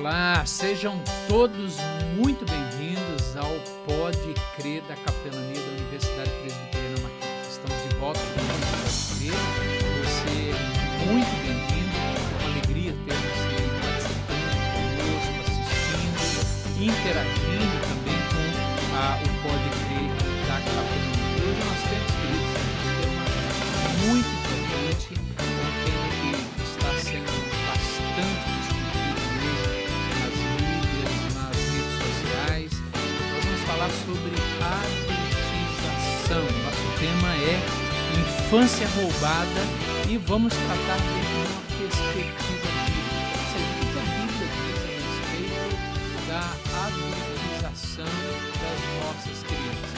Olá, sejam todos muito bem-vindos ao Pode Crer da Capelania da Universidade Presbiteriana Mackenzie. Estamos de volta com o Pode Crer. Você é muito bem-vindo, é uma alegria ter você participando conosco, assistindo, interagindo também com o Pode Crer da Capelania. Hoje nós temos, queridos, um tema muito importante, um tema que está sendo bastante sobre adultização. Nosso tema é infância roubada e vamos tratar dentro de uma perspectiva bíblica. Ou seja, o que a Bíblia diz a respeito da adultização das nossas crianças. E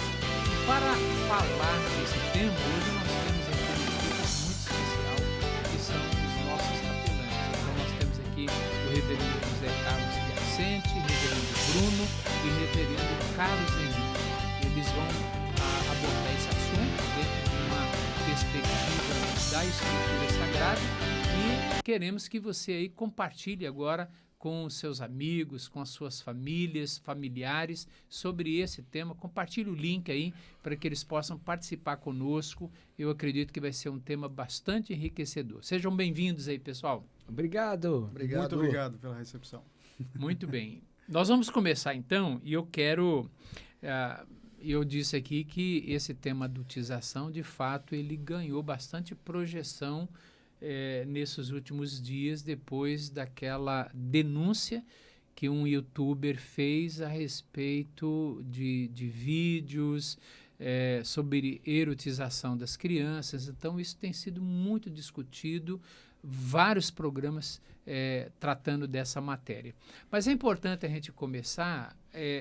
para falar desse tema, hoje nós temos aqui uma equipe muito especial, que são os nossos capelães. Então nós temos aqui o reverendo José Carlos Piacente, reverendo Bruno e reverendo Carlos Henrique. Eles vão abordar esse assunto dentro de uma perspectiva da Escritura Sagrada e queremos que você aí compartilhe agora com os seus amigos, com as suas famílias, familiares sobre esse tema. Compartilhe o link aí para que eles possam participar conosco. Eu acredito que vai ser um tema bastante enriquecedor. Sejam bem-vindos aí, pessoal. Obrigado. Muito obrigado pela recepção. Muito bem. Nós vamos começar então, e eu quero, eu disse aqui que esse tema adultização, de fato, ele ganhou bastante projeção nesses últimos dias, depois daquela denúncia que um youtuber fez a respeito de vídeos sobre erotização das crianças. Então, isso tem sido muito discutido, vários programas tratando dessa matéria. Mas é importante a gente começar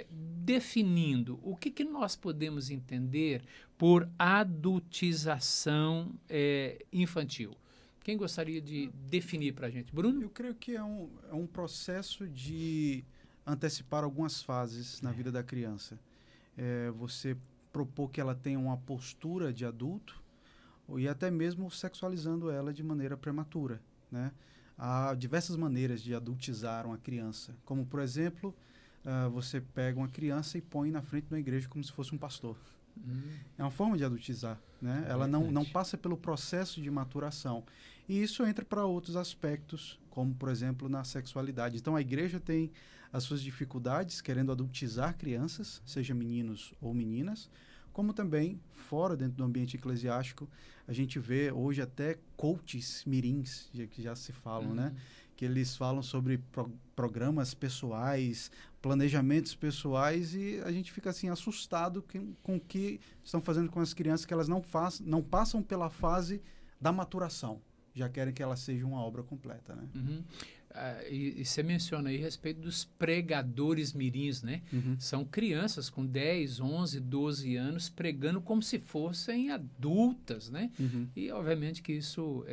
definindo o que nós podemos entender por adultização infantil. Quem gostaria de definir para a gente? Bruno? Eu creio que é um processo de antecipar algumas fases na vida da criança. Você propor que ela tenha uma postura de adulto e até mesmo sexualizando ela de maneira prematura, né? Há diversas maneiras de adultizar uma criança, como, por exemplo, você pega uma criança e põe na frente de uma igreja como se fosse um pastor. É uma forma de adultizar, né? Ela não passa pelo processo de maturação. E isso entra para outros aspectos, como, por exemplo, na sexualidade. Então, a igreja tem as suas dificuldades querendo adultizar crianças, seja meninos ou meninas, como também fora, dentro do ambiente eclesiástico, a gente vê hoje até coaches mirins, que já se falam, né? Que eles falam sobre programas pessoais, planejamentos pessoais, e a gente fica assim assustado com o que estão fazendo com as crianças, que elas não passam pela fase da maturação, já querem que ela seja uma obra completa, né? E você menciona aí a respeito dos pregadores mirins, né? São crianças com 10, 11, 12 anos pregando como se fossem adultas, né? E, obviamente, que isso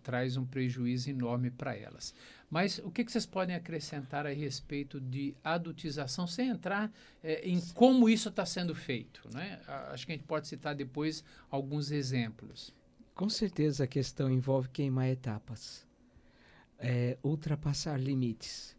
traz um prejuízo enorme para elas. Mas o que vocês podem acrescentar a respeito de adultização, sem entrar em como isso está sendo feito, né? Acho que a gente pode citar depois alguns exemplos. Com certeza a questão envolve queimar etapas. Ultrapassar limites.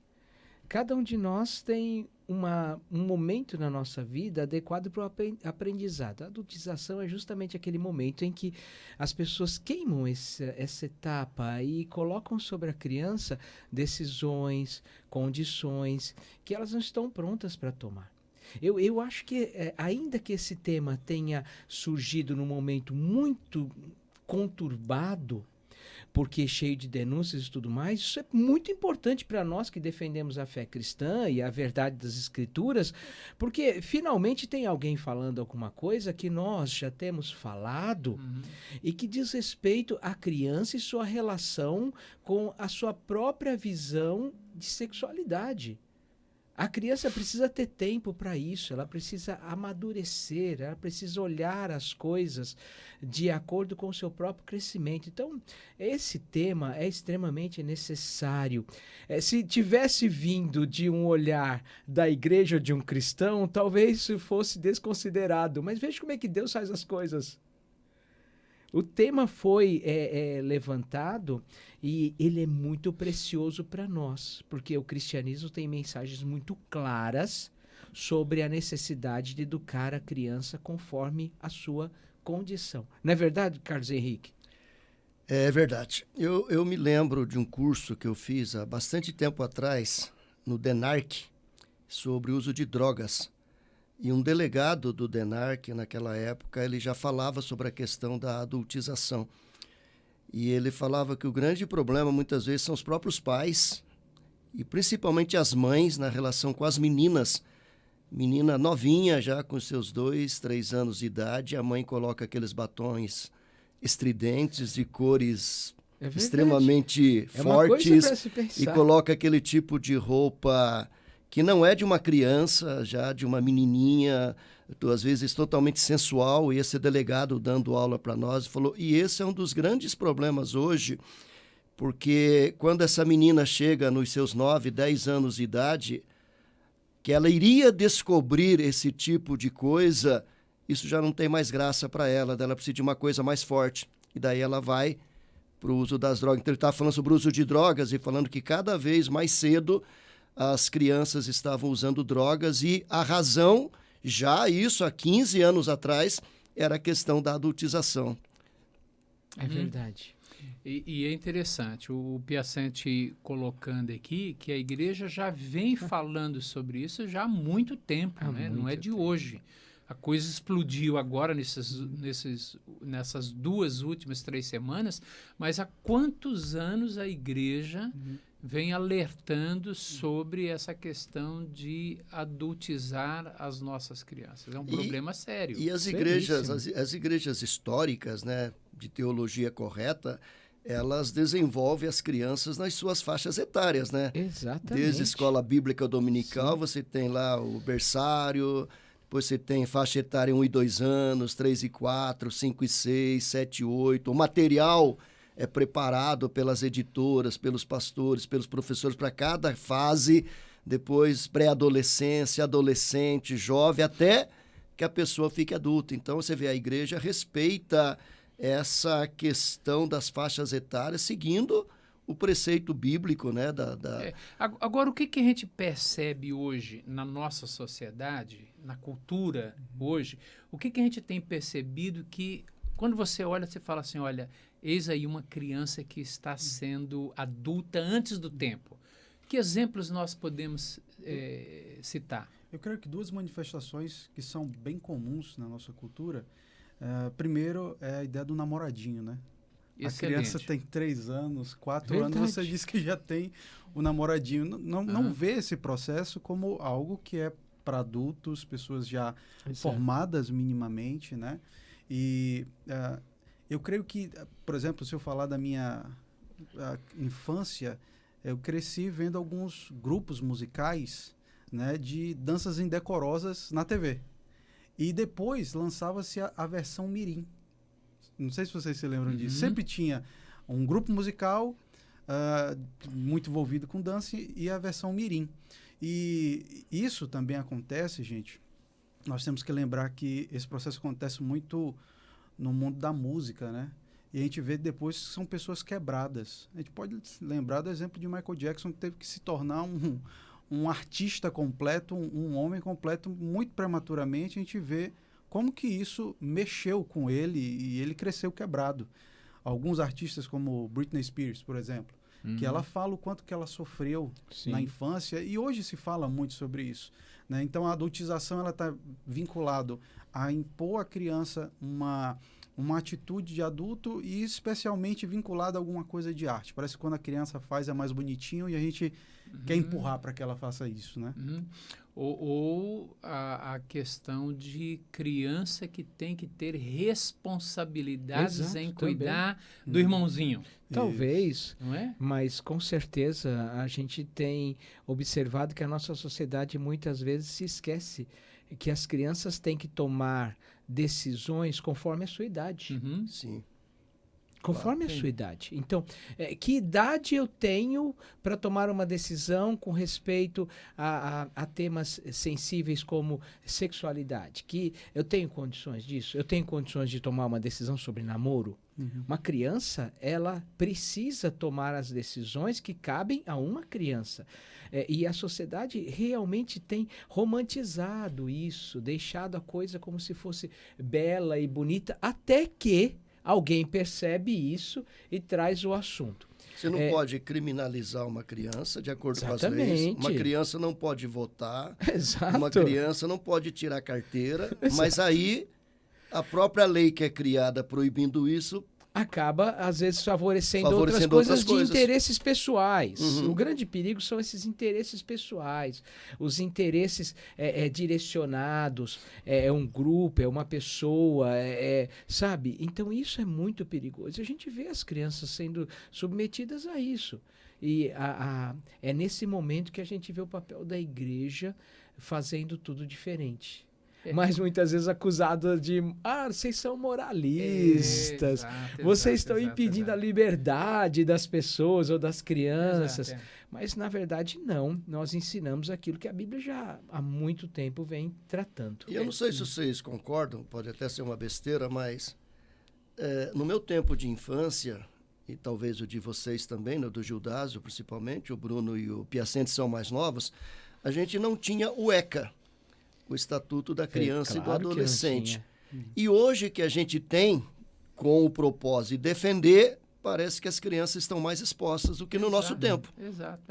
Cada um de nós tem um momento na nossa vida adequado para o aprendizado. A adultização é justamente aquele momento em que as pessoas queimam essa etapa e colocam sobre a criança decisões, condições que elas não estão prontas para tomar. Eu acho que, ainda que esse tema tenha surgido num momento muito conturbado, porque cheio de denúncias e tudo mais, isso é muito importante para nós que defendemos a fé cristã e a verdade das Escrituras, porque finalmente tem alguém falando alguma coisa que nós já temos falado e que diz respeito à criança e sua relação com a sua própria visão de sexualidade. A criança precisa ter tempo para isso, ela precisa amadurecer, ela precisa olhar as coisas de acordo com o seu próprio crescimento. Então, esse tema é extremamente necessário. Se tivesse vindo de um olhar da igreja ou de um cristão, talvez isso fosse desconsiderado. Mas veja como é que Deus faz as coisas. O tema foi levantado e ele é muito precioso para nós, porque o cristianismo tem mensagens muito claras sobre a necessidade de educar a criança conforme a sua condição. Não é verdade, Carlos Henrique? É verdade. Eu me lembro de um curso que eu fiz há bastante tempo atrás, no DENARC, sobre o uso de drogas. E um delegado do DENARC, naquela época, ele já falava sobre a questão da adultização. E ele falava que o grande problema, muitas vezes, são os próprios pais, e principalmente as mães, na relação com as meninas. Menina novinha, já com seus 2, 3 anos de idade, a mãe coloca aqueles batons estridentes de cores extremamente fortes e coloca aquele tipo de roupa que não é de uma criança, já de uma menininha, às vezes totalmente sensual. E esse delegado dando aula para nós falou, e esse é um dos grandes problemas hoje, porque quando essa menina chega nos seus 9, 10 anos de idade, que ela iria descobrir esse tipo de coisa, isso já não tem mais graça para ela, ela precisa de uma coisa mais forte. E daí ela vai para o uso das drogas. Então ele estava falando sobre o uso de drogas e falando que cada vez mais cedo as crianças estavam usando drogas e a razão, já isso há 15 anos atrás, era a questão da adultização. É verdade. E é interessante, o Piacente colocando aqui que a igreja já vem falando sobre isso já há muito tempo, né? Não é de hoje. A coisa explodiu agora nessas 2 últimas 3 semanas, mas há quantos anos a igreja vem alertando sobre essa questão de adultizar as nossas crianças? É um problema sério. E as igrejas históricas, né, de teologia correta, elas desenvolvem as crianças nas suas faixas etárias, né? Exatamente. Desde a escola bíblica dominical, você tem lá o berçário, depois você tem faixa etária 1 e 2 anos, 3 e 4, 5 e 6, 7 e 8. O material é preparado pelas editoras, pelos pastores, pelos professores para cada fase, depois pré-adolescência, adolescente, jovem, até que a pessoa fique adulta. Então você vê, a igreja respeita essa questão das faixas etárias, seguindo o preceito bíblico, né? Agora, o que a gente percebe hoje na nossa sociedade, na cultura hoje, o que a gente tem percebido que, quando você olha, você fala assim, olha, eis aí uma criança que está sendo adulta antes do tempo. Que exemplos nós podemos citar? Eu creio que 2 manifestações que são bem comuns na nossa cultura. Primeiro é a ideia do namoradinho, né? Excelente. A criança tem 3 anos, 4 anos, você diz que já tem o namoradinho. Não vê esse processo como algo que é para adultos, pessoas já formadas minimamente, né? E eu creio que, por exemplo, se eu falar da minha infância, eu cresci vendo alguns grupos musicais, né, de danças indecorosas na TV. E depois lançava-se a versão mirim. Não sei se vocês se lembram disso. Sempre tinha um grupo musical muito envolvido com dança e a versão mirim. E isso também acontece, gente. Nós temos que lembrar que esse processo acontece muito no mundo da música, né? E a gente vê depois que são pessoas quebradas. A gente pode lembrar do exemplo de Michael Jackson, que teve que se tornar um artista completo, um homem completo muito prematuramente. A gente vê como que isso mexeu com ele e ele cresceu quebrado. Alguns artistas como Britney Spears, por exemplo, que ela fala o quanto que ela sofreu na infância, e hoje se fala muito sobre isso, né? Então a adultização está vinculada a impor à criança uma atitude de adulto e especialmente vinculada a alguma coisa de arte. Parece que quando a criança faz é mais bonitinho e a gente quer empurrar para que ela faça isso, né? Ou a questão de criança que tem que ter responsabilidades em cuidar do irmãozinho. Talvez, não é? Mas com certeza a gente tem observado que a nossa sociedade muitas vezes se esquece que as crianças têm que tomar decisões conforme a sua idade. Sim. Conforme Claro. a sua idade. Então, que idade eu tenho para tomar uma decisão com respeito a temas sensíveis como sexualidade? Que eu tenho condições disso? Eu tenho condições de tomar uma decisão sobre namoro? Uma criança, ela precisa tomar as decisões que cabem a uma criança. E a sociedade realmente tem romantizado isso, deixado a coisa como se fosse bela e bonita, até que alguém percebe isso e traz o assunto. Você não pode criminalizar uma criança de acordo com as leis. Exatamente. Uma criança não pode votar. Exato. Uma criança não pode tirar carteira. Mas aí a própria lei que é criada proibindo isso Acaba, às vezes, favorecendo Favorecendo outras outras coisas de coisas. interesses pessoais. Uhum. O grande perigo são esses interesses pessoais, os interesses direcionados, é um grupo, é uma pessoa, sabe? Então, isso é muito perigoso. A gente vê as crianças sendo submetidas a isso. E é nesse momento que a gente vê o papel da igreja fazendo tudo diferente. Mas muitas vezes acusada de vocês são moralistas, vocês estão impedindo a liberdade das pessoas ou das crianças. Mas na verdade não, nós ensinamos aquilo que a Bíblia já há muito tempo vem tratando. E eu não sei se vocês concordam, pode até ser uma besteira, mas no meu tempo de infância, e talvez o de vocês também, no do Gildásio principalmente, o Bruno e o Piacente são mais novos, a gente não tinha o ECA, o Estatuto da Criança e do Adolescente. E hoje que a gente tem, com o propósito de defender, parece que as crianças estão mais expostas do que no nosso tempo. Exato.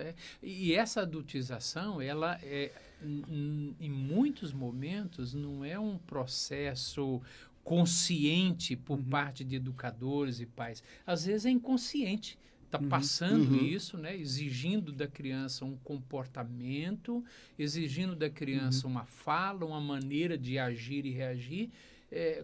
E essa adultização, ela em muitos momentos não é um processo consciente por parte de educadores e pais. Às vezes é inconsciente. Está passando isso, né? Exigindo da criança um comportamento, exigindo da criança uma fala, uma maneira de agir e reagir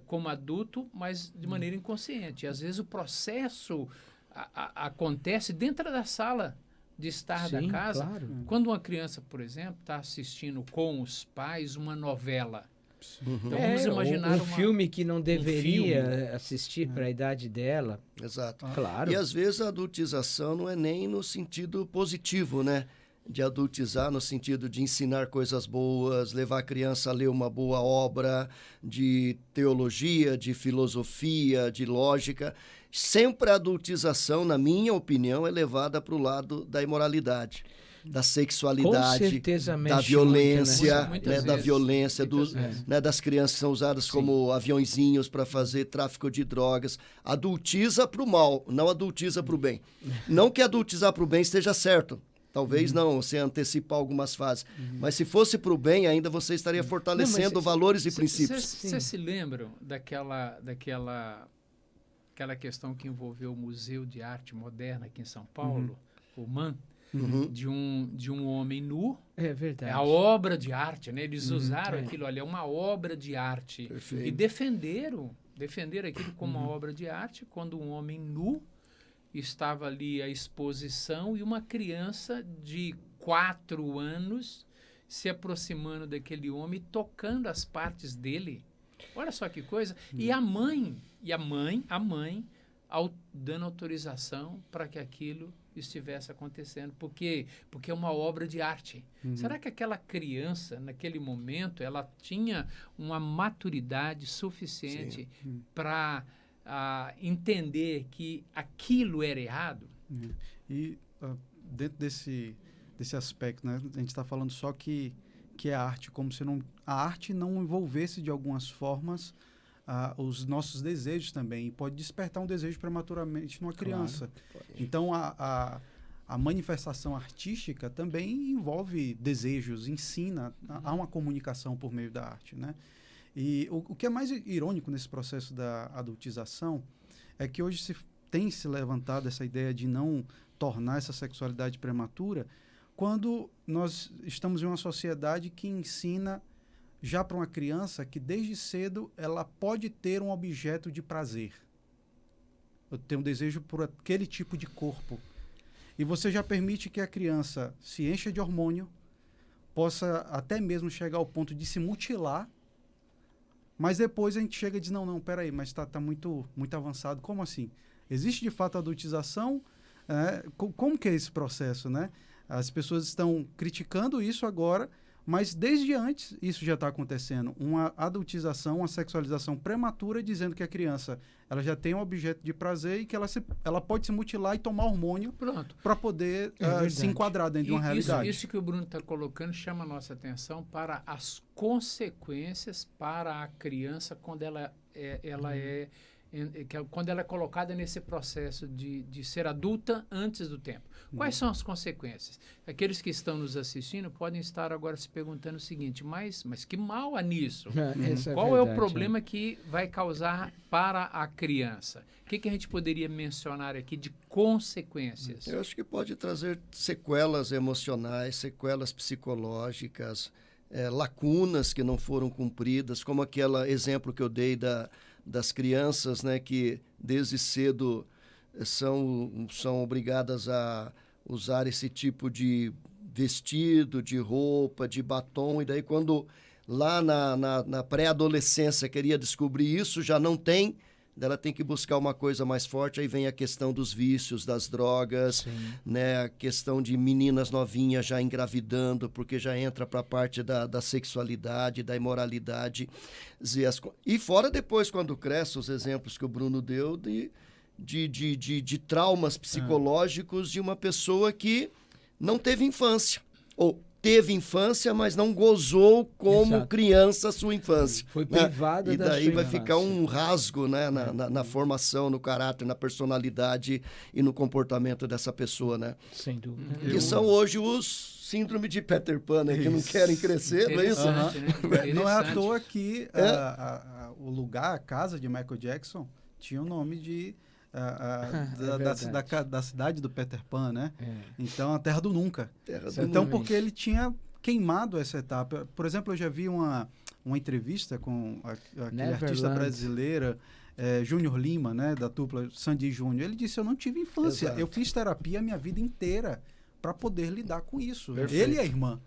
como adulto, mas de maneira inconsciente. E, às vezes o processo acontece dentro da sala de estar da casa. Claro. Quando uma criança, por exemplo, está assistindo com os pais uma novela. Então, vamos É, imaginar um filme que não deveria filme. assistir para a idade dela. Exato. Claro. E às vezes a adultização não é nem no sentido positivo, né? De adultizar no sentido de ensinar coisas boas, levar a criança a ler uma boa obra de teologia, de filosofia, de lógica. Sempre a adultização, na minha opinião, é levada para o lado da imoralidade, da sexualidade, Com certeza mexe da violência, muito, Muitas né, da vezes. violência Muitas dos, vezes. né, das crianças que são usadas como aviãozinhos para fazer tráfico de drogas. Adultiza para o mal, não adultiza para o bem. Não que adultizar para o bem esteja certo. Talvez não, você antecipar algumas fases. Mas se fosse para o bem, ainda você estaria fortalecendo valores e princípios. Vocês se lembram daquela questão que envolveu o Museu de Arte Moderna aqui em São Paulo, o MAN, de um homem nu? É verdade. É a obra de arte, né? Eles usaram aquilo ali, é uma obra de arte. Perfeito. E defenderam aquilo como uma obra de arte quando um homem nu estava ali à exposição e uma criança de 4 anos se aproximando daquele homem, tocando as partes dele. Olha só que coisa. E a mãe dando autorização para que aquilo estivesse acontecendo, porque é uma obra de arte. Será que aquela criança, naquele momento, ela tinha uma maturidade suficiente para entender que aquilo era errado? E dentro desse aspecto, né, a gente está falando só que é arte, como se a arte não envolvesse de algumas formas os nossos desejos também, e pode despertar um desejo prematuramente numa criança. Então, a manifestação artística também envolve desejos, ensina, há uma comunicação por meio da arte, né? E o que é mais irônico nesse processo da adultização é que hoje tem se levantado essa ideia de não tornar essa sexualidade prematura, quando nós estamos em uma sociedade que ensina já para uma criança que desde cedo ela pode ter um objeto de prazer. Eu tenho um desejo por aquele tipo de corpo. E você já permite que a criança se encha de hormônio, possa até mesmo chegar ao ponto de se mutilar, mas depois a gente chega e diz, não, peraí, mas está muito, muito avançado. Como assim? Existe de fato adultização? Como que é esse processo, né? As pessoas estão criticando isso agora, mas desde antes isso já está acontecendo. Uma adultização, uma sexualização prematura, dizendo que a criança ela já tem um objeto de prazer e que ela pode se mutilar e tomar hormônio para poder se enquadrar dentro de uma realidade. Isso que o Bruno está colocando chama a nossa atenção para as consequências para a criança quando quando ela é colocada nesse processo de ser adulta antes do tempo. Quais são as consequências? Aqueles que estão nos assistindo podem estar agora se perguntando o seguinte, mas que mal há nisso? Qual é o problema que vai causar para a criança? O que a gente poderia mencionar aqui de consequências? Eu acho que pode trazer sequelas emocionais, sequelas psicológicas, lacunas que não foram cumpridas, como aquele exemplo que eu dei das crianças, né, que desde cedo são obrigadas a usar esse tipo de vestido, de roupa, de batom, e daí quando lá na pré-adolescência queria descobrir isso, já não tem, ela tem que buscar uma coisa mais forte, aí vem a questão dos vícios, das drogas, né, a questão de meninas novinhas já engravidando, porque já entra para a parte da sexualidade, da imoralidade. E fora depois, quando cresce, os exemplos que o Bruno deu de traumas psicológicos de uma pessoa que não teve infância, ou teve infância, mas não gozou como criança a sua infância. Foi privada da sua infância. E daí vai ficar um rasgo, né, na formação, no caráter, na personalidade e no comportamento dessa pessoa, né? Sem dúvida. Que são hoje os síndrome de Peter Pan, né, que não querem crescer, não é isso? Né? Não é à toa que o lugar, a casa de Michael Jackson, tinha o nome da cidade do Peter Pan, né? Então, a Terra do Nunca. Porque ele tinha queimado essa etapa. Por exemplo, eu já vi uma entrevista com aquele artista brasileira, Júnior Lima, né? Da dupla Sandy Júnior. Ele disse, eu não tive infância. Eu fiz terapia a minha vida inteira para poder lidar com isso. Perfeito. Ele e a irmã.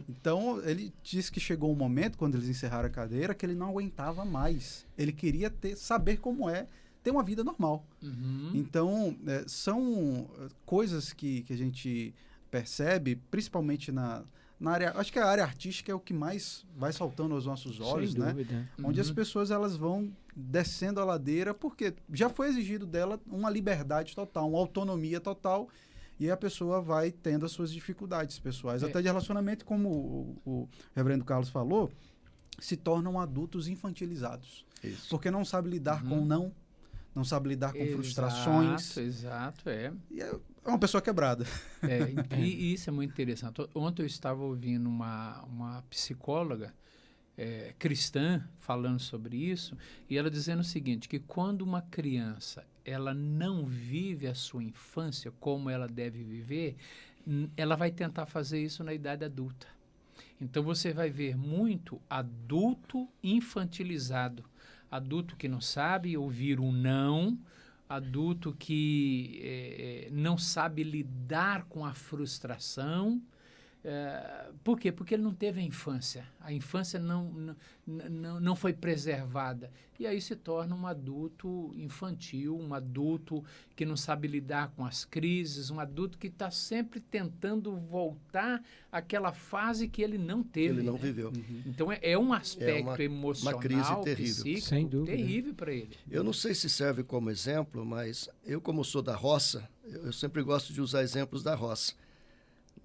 Então, ele disse que chegou um momento, quando eles encerraram a cadeira, que ele não aguentava mais. Ele queria saber como é ter uma vida normal. Então, são coisas que a gente percebe, principalmente na área... Acho que a área artística é o que mais vai saltando aos nossos olhos, né? Onde as pessoas elas vão descendo a ladeira, porque já foi exigido dela uma liberdade total, uma autonomia total, e a pessoa vai tendo as suas dificuldades pessoais. Até de relacionamento, como o reverendo Carlos falou, se tornam adultos infantilizados. Isso. Porque não sabe lidar com não sabe lidar com frustrações. Exato. E é uma pessoa quebrada. E isso é muito interessante. Ontem eu estava ouvindo uma psicóloga cristã falando sobre isso, e ela dizendo o seguinte, que quando uma criança ela não vive a sua infância como ela deve viver, ela vai tentar fazer isso na idade adulta. Então você vai ver muito adulto infantilizado. Adulto que não sabe ouvir um não, adulto que não sabe lidar com a frustração. Por quê? Porque ele não teve a infância. A infância não foi preservada. E aí se torna um adulto infantil, um adulto que não sabe lidar com as crises, um adulto que está sempre tentando voltar àquela fase que ele não teve. Ele não viveu. Então é um aspecto emocional, uma crise terrível. psíquico, sem dúvida, terrível para ele. Eu não sei se serve como exemplo, mas eu, como sou da roça, eu sempre gosto de usar exemplos da roça.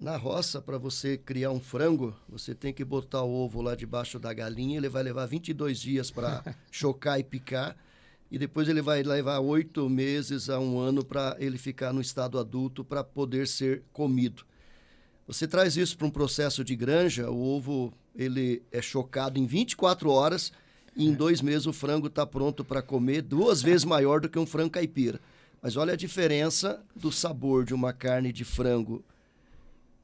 Na roça, para você criar um frango, você tem que botar o ovo lá debaixo da galinha, ele vai levar 22 dias para chocar e picar, e depois ele vai levar 8 meses a 1 ano para ele ficar no estado adulto para poder ser comido. Você traz isso para um processo de granja, o ovo ele é chocado em 24 horas e em 2 meses o frango está pronto para comer, 2 vezes maior do que um frango caipira. Mas olha a diferença do sabor de uma carne de frango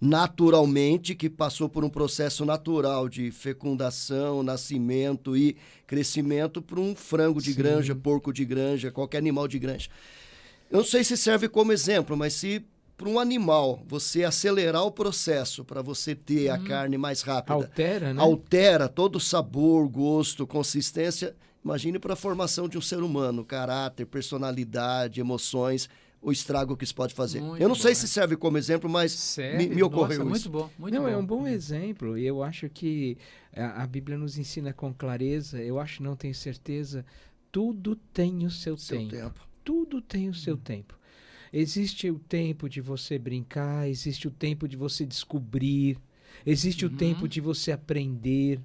naturalmente, que passou por um processo natural de fecundação, nascimento e crescimento, para um frango de granja, porco de granja, qualquer animal de granja. Eu não sei se serve como exemplo, mas se para um animal você acelerar o processo para você ter a carne mais rápida, altera, né? Altera todo o sabor, gosto, consistência. Imagine para a formação de um ser humano, caráter, personalidade, emoções, o estrago que isso pode fazer. Muito Eu não sei bom, se serve como exemplo, mas me ocorreu Nossa, isso. muito bom, muito Não, bom. é um bom exemplo. E eu acho que a Bíblia nos ensina com clareza, eu acho, não tenho certeza, tudo tem o seu tempo. Tudo tem o seu tempo. Existe o tempo de você brincar, existe o tempo de você descobrir, existe o tempo de você aprender.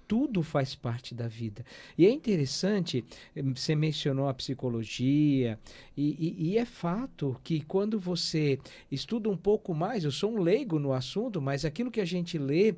Tudo faz parte da vida. E é interessante, você mencionou a psicologia, e é fato que quando você estuda um pouco mais, eu sou um leigo no assunto, mas aquilo que a gente lê,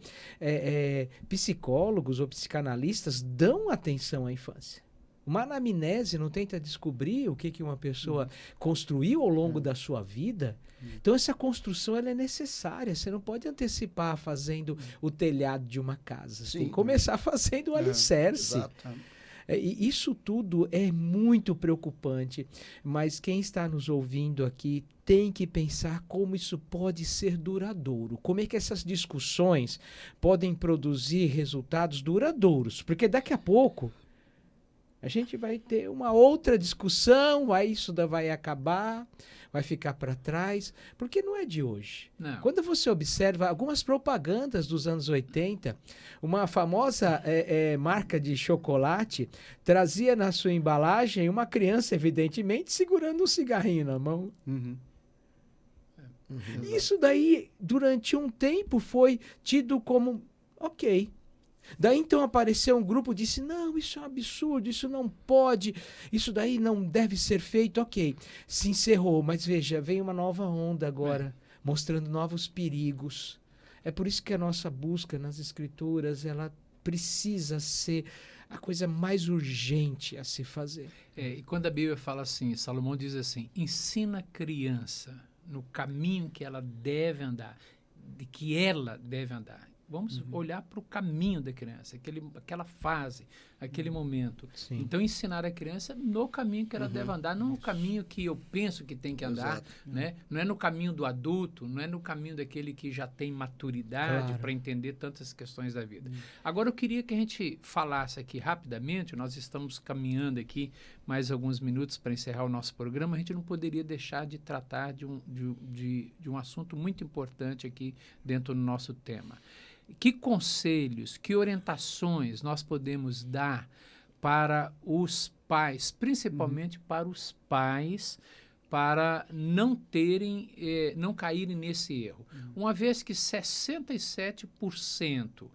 psicólogos ou psicanalistas dão atenção à infância. Uma anamnese não tenta descobrir o que uma pessoa construiu ao longo da sua vida. Então, essa construção ela é necessária. Você não pode antecipar fazendo o telhado de uma casa. Você tem que começar fazendo o alicerce. Exato. E isso tudo é muito preocupante. Mas quem está nos ouvindo aqui tem que pensar como isso pode ser duradouro. Como é que essas discussões podem produzir resultados duradouros. Porque daqui a pouco a gente vai ter uma outra discussão, aí isso vai acabar, vai ficar para trás, porque não é de hoje. Não. Quando você observa algumas propagandas dos anos 80, uma famosa marca de chocolate trazia na sua embalagem uma criança, evidentemente, segurando um cigarrinho na mão. Isso daí, durante um tempo, foi tido como ok. Daí então apareceu um grupo e disse, não, isso é um absurdo, isso não pode, isso daí não deve ser feito, ok. Se encerrou, mas veja, vem uma nova onda agora, mostrando novos perigos. É por isso que a nossa busca nas escrituras, ela precisa ser a coisa mais urgente a se fazer. E quando a Bíblia fala assim, Salomão diz assim, ensina a criança no caminho que ela deve andar, de que ela deve andar. Vamos olhar para o caminho da criança, aquela fase, aquele momento. Sim. Então, ensinar a criança no caminho que ela deve andar, não no caminho que eu penso que tem que andar, né? Não é no caminho do adulto, não é no caminho daquele que já tem maturidade para entender tantas questões da vida. Agora, eu queria que a gente falasse aqui rapidamente, nós estamos caminhando aqui mais alguns minutos para encerrar o nosso programa, a gente não poderia deixar de tratar de um assunto muito importante aqui dentro do nosso tema. Que conselhos, que orientações nós podemos dar para os pais, principalmente para os pais, para não caírem nesse erro? Uma vez que 67%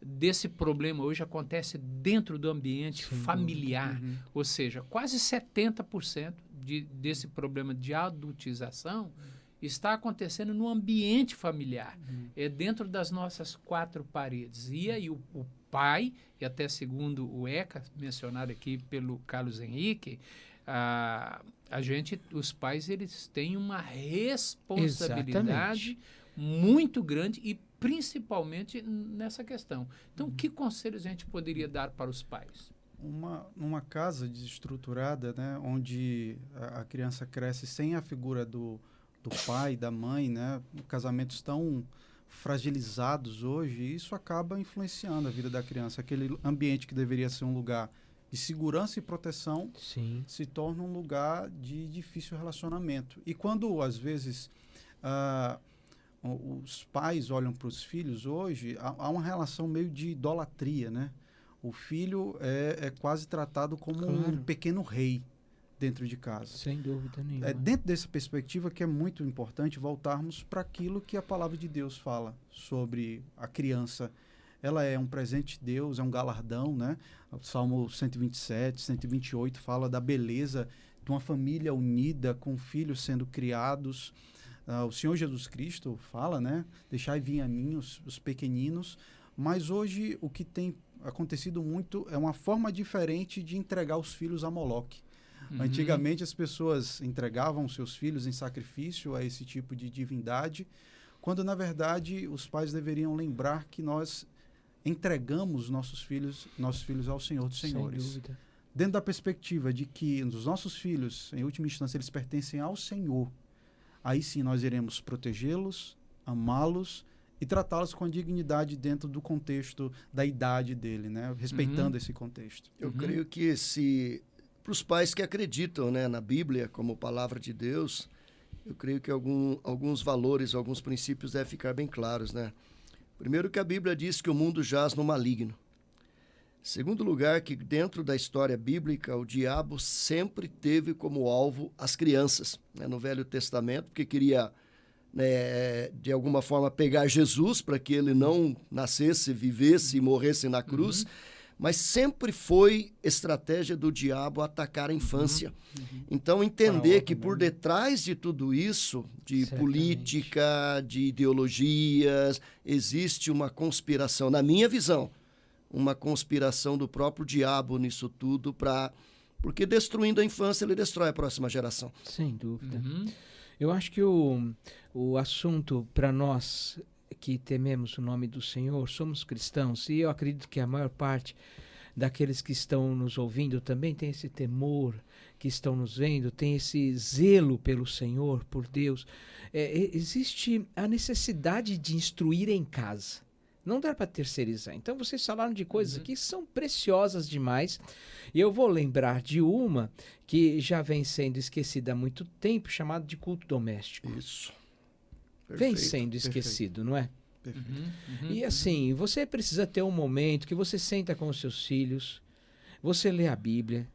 desse problema hoje acontece dentro do ambiente familiar, ou seja, quase 70% desse problema de adultização está acontecendo no ambiente familiar, é dentro das nossas quatro paredes. E aí o pai, e até segundo o ECA, mencionado aqui pelo Carlos Henrique, os pais eles têm uma responsabilidade muito grande e principalmente nessa questão. Então, que conselhos a gente poderia dar para os pais? Uma casa desestruturada, né, onde a criança cresce sem a figura do pai, da mãe, né? Casamentos tão fragilizados hoje, isso acaba influenciando a vida da criança. Aquele ambiente que deveria ser um lugar de segurança e proteção se torna um lugar de difícil relacionamento. E quando, às vezes, os pais olham para os filhos hoje, há uma relação meio de idolatria, né? O filho é quase tratado como um pequeno rei dentro de casa. Sem dúvida nenhuma. É dentro dessa perspectiva que é muito importante voltarmos para aquilo que a palavra de Deus fala sobre a criança. Ela é um presente de Deus, é um galardão, né? O Salmo 127, 128 fala da beleza de uma família unida com filhos sendo criados. O Senhor Jesus Cristo fala, né? Deixai vir a mim os pequeninos. Mas hoje o que tem acontecido muito é uma forma diferente de entregar os filhos a Moloque. Antigamente as pessoas entregavam seus filhos em sacrifício a esse tipo de divindade, quando na verdade os pais deveriam lembrar que nós entregamos nossos filhos ao Senhor dos Senhores. Sem dúvida. Dentro da perspectiva de que os nossos filhos, em última instância, eles pertencem ao Senhor, aí sim nós iremos protegê-los, amá-los e tratá-los com dignidade dentro do contexto da idade dele, né? Respeitando esse contexto. Eu creio que para os pais que acreditam, né, na Bíblia como palavra de Deus, eu creio que alguns valores, alguns princípios devem ficar bem claros, né? Primeiro, que a Bíblia diz que o mundo jaz no maligno. Segundo lugar, que dentro da história bíblica, o diabo sempre teve como alvo as crianças, né, no Velho Testamento, porque queria, né, de alguma forma, pegar Jesus para que ele não nascesse, vivesse e morresse na cruz, mas sempre foi estratégia do diabo atacar a infância. Então, entender que por detrás de tudo isso, de política, de ideologias, existe uma conspiração, na minha visão, uma conspiração do próprio diabo nisso tudo, porque destruindo a infância, ele destrói a próxima geração. Sem dúvida. Eu acho que o assunto para nós que tememos o nome do Senhor, somos cristãos, e eu acredito que a maior parte daqueles que estão nos ouvindo também tem esse temor, que estão nos vendo, tem esse zelo pelo Senhor, por Deus. Existe a necessidade de instruir em casa. Não dá para terceirizar. Então, vocês falaram de coisas que são preciosas demais. E eu vou lembrar de uma que já vem sendo esquecida há muito tempo, chamada de culto doméstico. Isso. Vem sendo esquecido, não é? E assim, você precisa ter um momento que você senta com os seus filhos, você lê a Bíblia.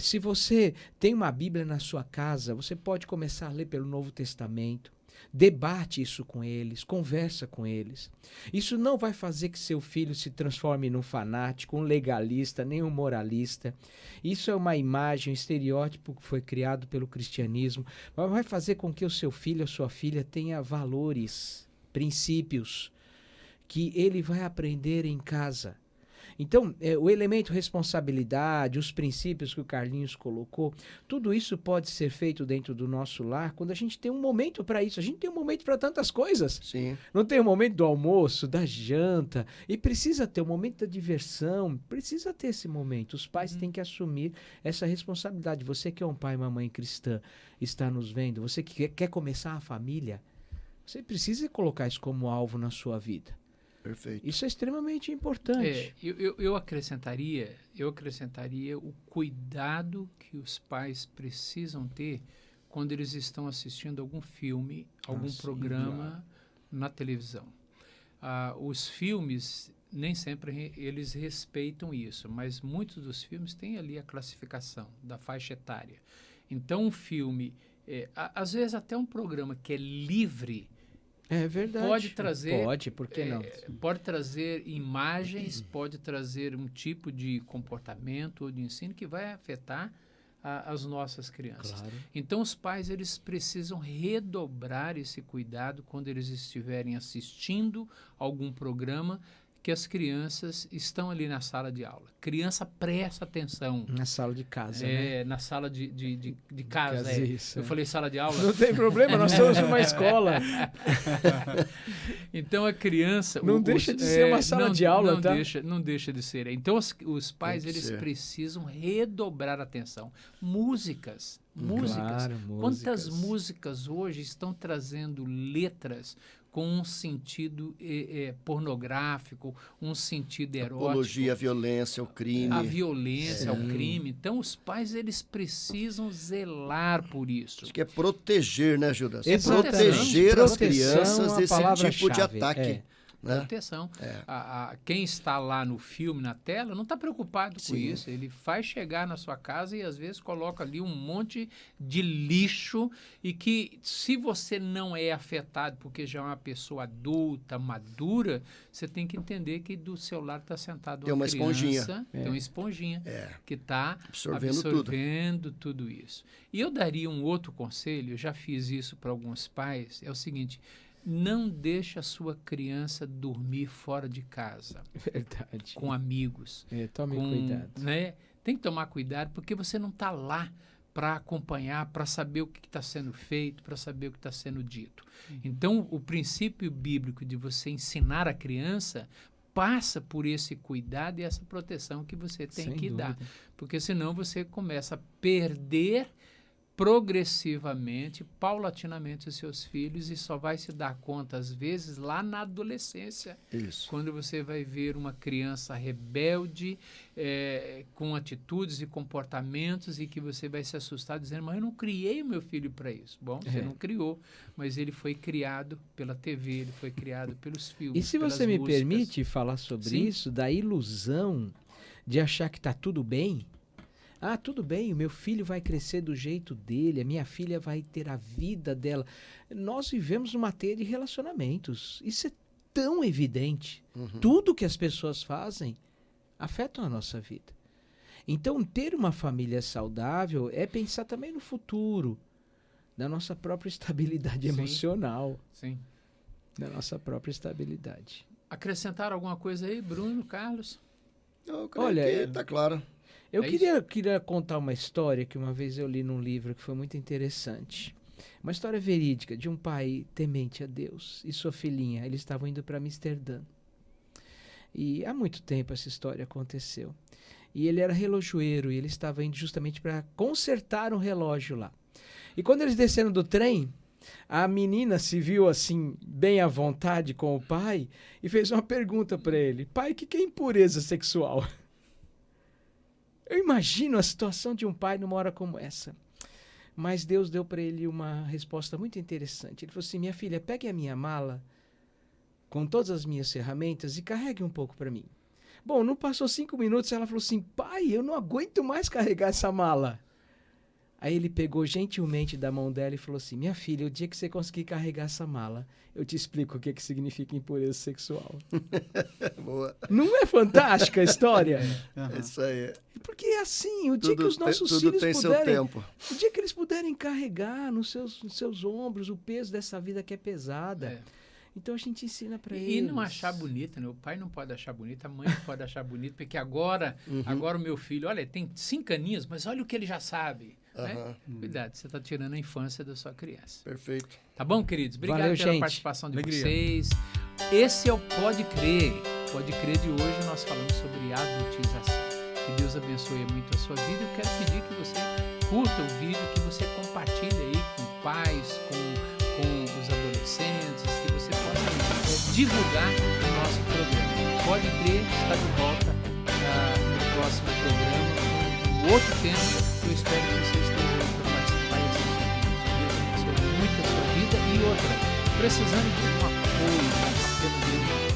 Se você tem uma Bíblia na sua casa, você pode começar a ler pelo Novo Testamento. Debate isso com eles, conversa com eles. Isso não vai fazer que seu filho se transforme num fanático, um legalista, nem um moralista. Isso é uma imagem, um estereótipo que foi criado pelo cristianismo, mas vai fazer com que o seu filho, a sua filha tenha valores, princípios, que ele vai aprender em casa. Então, o elemento responsabilidade, os princípios que o Carlinhos colocou, tudo isso pode ser feito dentro do nosso lar quando a gente tem um momento para isso. A gente tem um momento para tantas coisas. Sim. Não tem o momento do almoço, da janta, e precisa ter o momento da diversão, precisa ter esse momento. Os pais têm que assumir essa responsabilidade. Você que é um pai e uma mãe cristã, está nos vendo, você que quer começar a família, você precisa colocar isso como alvo na sua vida. Perfeito. Isso é extremamente importante. Eu acrescentaria o cuidado que os pais precisam ter quando eles estão assistindo algum filme, algum programa na televisão. Os filmes, nem sempre eles respeitam isso, mas muitos dos filmes têm ali a classificação da faixa etária. Então, um filme, às vezes até um programa que é livre, É verdade. pode trazer... Pode, por que não? Pode trazer imagens, pode trazer um tipo de comportamento ou de ensino que vai afetar as nossas crianças. Claro. Então, os pais eles precisam redobrar esse cuidado quando eles estiverem assistindo algum programa que as crianças estão ali na sala de aula. Criança, presta atenção. Na sala de casa, né? Na sala de casa. Isso, Eu falei sala de aula. Não tem problema, nós somos uma escola. Então, a criança... Não deixa de ser uma sala de aula, não tá? Não deixa de ser. Então, os pais, Tem que eles ser. precisam redobrar a atenção. Músicas. Claro, Quantas músicas hoje estão trazendo letras com um sentido pornográfico, um sentido erótico? Apologia à violência, ao crime. A violência, ao crime. Então, os pais, eles precisam zelar por isso. Acho que é proteger, né, Judas? Exatamente. Proteger as Proteção crianças é a desse tipo de palavra-chave. ataque. Né? Proteção. Quem está lá no filme, na tela, não está preocupado com Sim. isso. Ele faz chegar na sua casa e às vezes coloca ali um monte de lixo e que, se você não é afetado porque já é uma pessoa adulta, madura, você tem que entender que do seu lado está sentado Tem uma uma criança, esponjinha. tem uma esponjinha que está Absorvendo absorvendo tudo isso. E eu daria um outro conselho, eu já fiz isso para alguns pais, é o seguinte: não deixe a sua criança dormir fora de casa, Verdade. com amigos. Tome cuidado. Né? Tem que tomar cuidado porque você não está lá para acompanhar, para saber o que está sendo feito, para saber o que está sendo dito. Então, o princípio bíblico de você ensinar a criança passa por esse cuidado e essa proteção que você tem Sem que dar. dúvida. Porque senão você começa a perder progressivamente, paulatinamente os seus filhos e só vai se dar conta, às vezes, lá na adolescência. Isso. Quando você vai ver uma criança rebelde, com atitudes e comportamentos e que você vai se assustar dizendo, mas eu não criei o meu filho para isso. Bom, você não criou, mas ele foi criado pela TV, ele foi criado pelos filmes, E se pelas você me músicas. permite falar sobre Sim. isso, da ilusão de achar que está tudo bem. Ah, tudo bem, o meu filho vai crescer do jeito dele, a minha filha vai ter a vida dela. Nós vivemos numa teia de relacionamentos. Isso é tão evidente. Tudo que as pessoas fazem afeta a nossa vida. Então, ter uma família saudável é pensar também no futuro, na nossa própria estabilidade Sim. emocional, Sim. na nossa própria estabilidade. Acrescentar alguma coisa aí, Bruno, Carlos? Eu creio Olha, que tá claro. Eu É queria contar uma história que uma vez eu li num livro que foi muito interessante. Uma história verídica de um pai temente a Deus e sua filhinha. Eles estavam indo para Amsterdã. E há muito tempo essa história aconteceu. E ele era relojoeiro e ele estava indo justamente para consertar um relógio lá. E quando eles desceram do trem, a menina se viu assim, bem à vontade com o pai e fez uma pergunta para ele. Pai, o que é impureza sexual? Eu imagino a situação de um pai numa hora como essa. Mas Deus deu para ele uma resposta muito interessante. Ele falou assim, minha filha, pegue a minha mala com todas as minhas ferramentas e carregue um pouco para mim. Bom, não passou 5 minutos, ela falou assim, pai, eu não aguento mais carregar essa mala. Aí ele pegou gentilmente da mão dela e falou assim, minha filha, o dia que você conseguir carregar essa mala, eu te explico o que significa impureza sexual. Boa. Não é fantástica a história? Isso aí. Porque é assim, o dia que os nossos tudo filhos tem seu puderem, tempo. o dia que eles puderem carregar nos seus ombros o peso dessa vida que é pesada, É. então a gente ensina para E eles. não achar bonita, né? O pai não pode achar bonita, a mãe não pode achar bonita, porque agora o meu filho, olha, tem 5 aninhos, mas olha o que ele já sabe. Né? Cuidado, você está tirando a infância da sua criança. Perfeito. Tá bom, queridos? Obrigado Valeu, pela gente. participação de Alegria. vocês. Esse é o Pode Crer. Pode Crer de hoje nós falamos sobre adultização. Que Deus abençoe muito a sua vida. Eu quero pedir que você curta o vídeo, que você compartilhe aí com pais, com os adolescentes, que você possa divulgar o nosso programa. Pode Crer está de volta no próximo programa com um outro tema. Eu espero que você esteja aí para participar e assistir. Deus abençoe muito a sua vida. E outra, precisando de um apoio, temos